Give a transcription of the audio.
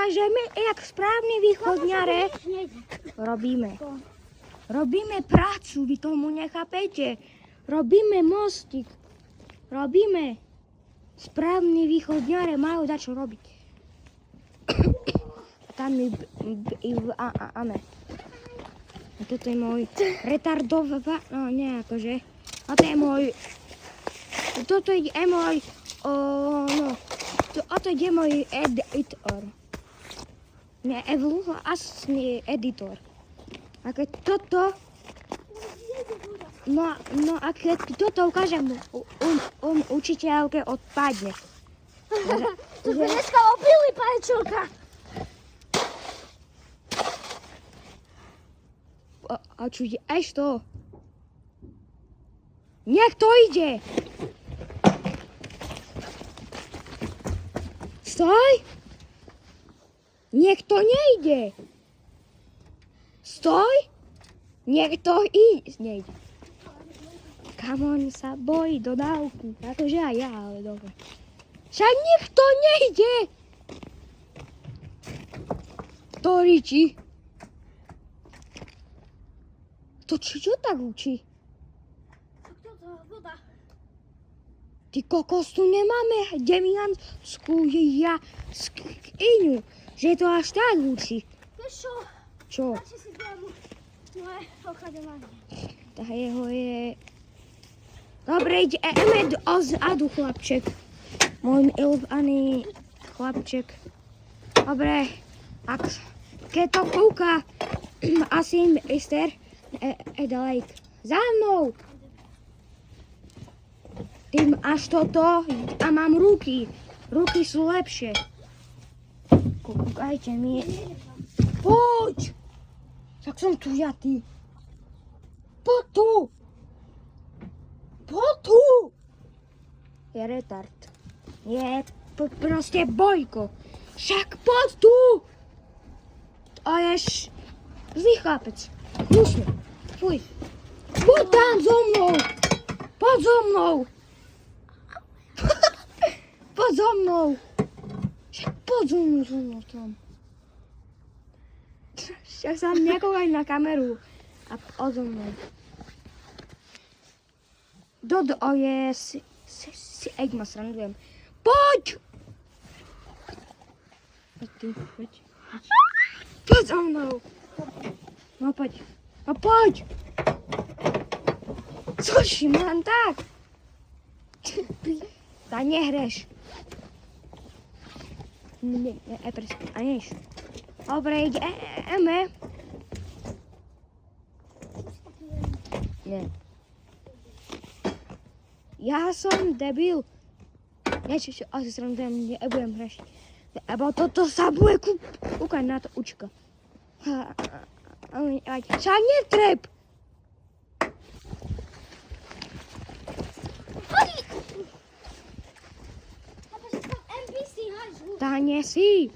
ukážeme, jak správne východňare robíme. Robíme prácu, vy tomu nechápete. Robíme mostík. Robíme. Správni východňare majú dať čo robiť. Tam áme. A toto je môj retardová, no nie akože. A to je môj, toto je môj, a to je môj editor. Nie, vlastný editor. A keď toto, no a keď toto ukážem učiteľke, odpadne. To sme dneska opili, panečilka. A čuješ to? Nech to ide! Stoj! Nech to nejde! Stoj! Nech to nejde. Kamon sa bojí dodávky. Akože aj ja, ale dobre. Však nech to nejde! To riči. To čo tak učí? Voda. Ty kokos, tu nemáme demianskú jaskyňu, že to až tak učí. Vieš čo? Čo? Radšej si dám moje ochladovanie. Tá jeho je... Dobre, ideme dozadu, chlapček. Môj milovaný chlapček. Dobre, keď to kúka, asi mister Edelejk. Za mnou! Ty máš toto a mám ruky. Ruky sú lepšie. Kúkajte mi. Poď! Tak som tu ja, ty. Poď tu! Poď tu! Je retard. Je proste bojko. Však poď tu! A ješ zlý chlapec. Hnusný. Fuj. Poď tam so mnou. Poď so mnou. Poď so mnou. Však poď so mnou tam. Však sa nekoukaj na kameru. A poď so mnou. Dodo je si ej ma srandujem. Poď! Poď ty, poď. Poď so mnou. No poď. No poď! Což, len tak? Tá nehreš. Neprestaneš. Dobre, ideme. Nie. Ja som debil. Niečo, asi srandujem, nebudem hrešiť. Lebo toto sa bude kúkať na to učka. Však netreb! Tá nie si.